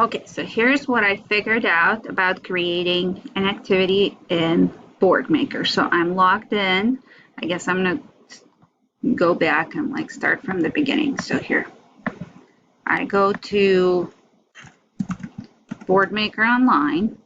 Okay, so here's what I figured out about creating an activity in Boardmaker. So I'm logged in. I guess I'm gonna go back and like start from the beginning. So here, I go to Boardmaker Online.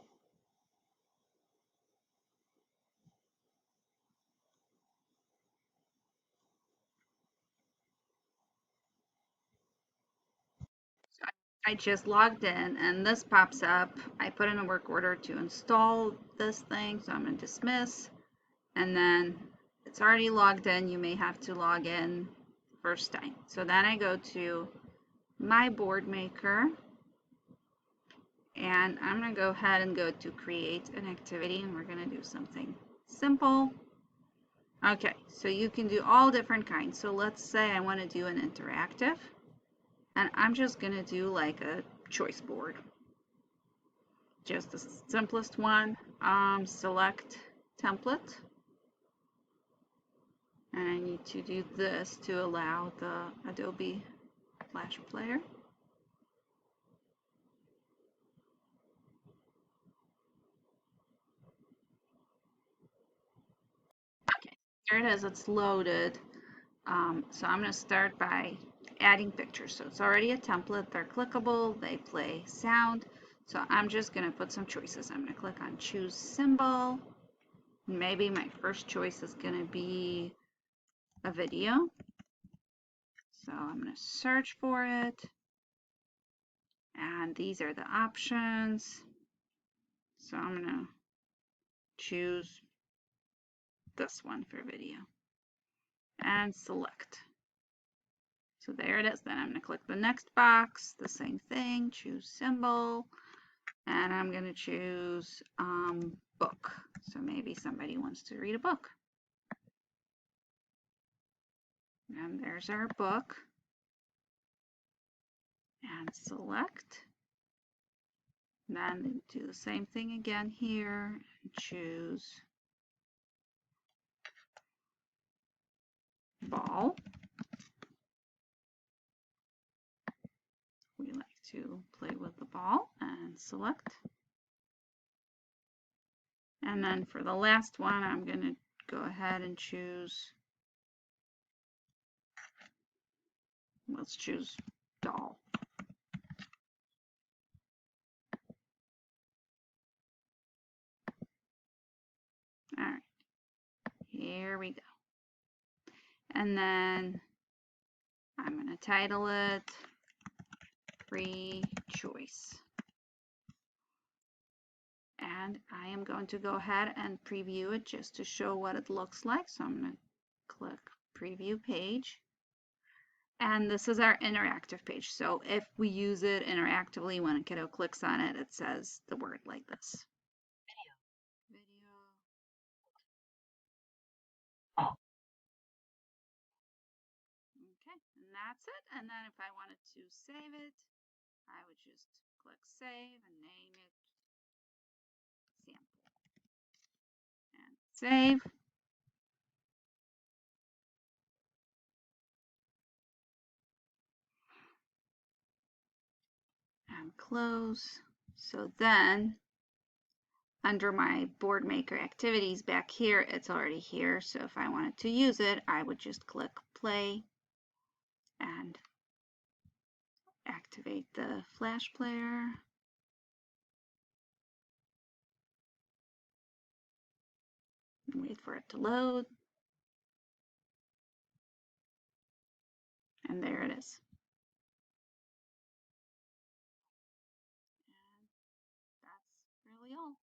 I just logged in and this pops up. I put in a work order to install this thing, so I'm gonna dismiss. And then it's already logged in. You may have to log in first time. So then I go to my Boardmaker and I'm gonna go ahead and go to create an activity and we're gonna do something simple. Okay, so you can do all different kinds. So let's say I want to do an interactive. And I'm just going to do like a choice board. Just the simplest one. Select template. And I need to do this to allow the Adobe Flash Player. Okay, here it is. It's loaded. So I'm going to start by adding pictures. So it's already a template. They're clickable. They play sound. So I'm just going to put some choices. I'm going to click on choose symbol. Maybe my first choice is going to be a video. So I'm going to search for it. And these are the options. So I'm going to choose this one for video and select. So there it is. Then I'm going to click the next box, the same thing, choose symbol, and I'm going to choose book. So maybe somebody wants to read a book. And there's our book. And select. Then do the same thing again here and choose ball. We like to play with the ball and select. And then for the last one, I'm going to go ahead and choose, let's choose doll. All right, here we go. And then I'm going to title it Free Choice. And I am going to go ahead and preview it just to show what it looks like. So I'm going to click Preview Page. And this is our interactive page. So if we use it interactively, when a kiddo clicks on it, it says the word like this. Video. Okay, and that's it. And then if I wanted to save it, I would just click Save and name it Sample. And save. And close. So then under my Boardmaker activities back here, it's already here. So if I wanted to use it, I would just click play and activate the Flash Player. Wait for it to load. And there it is. And that's really all.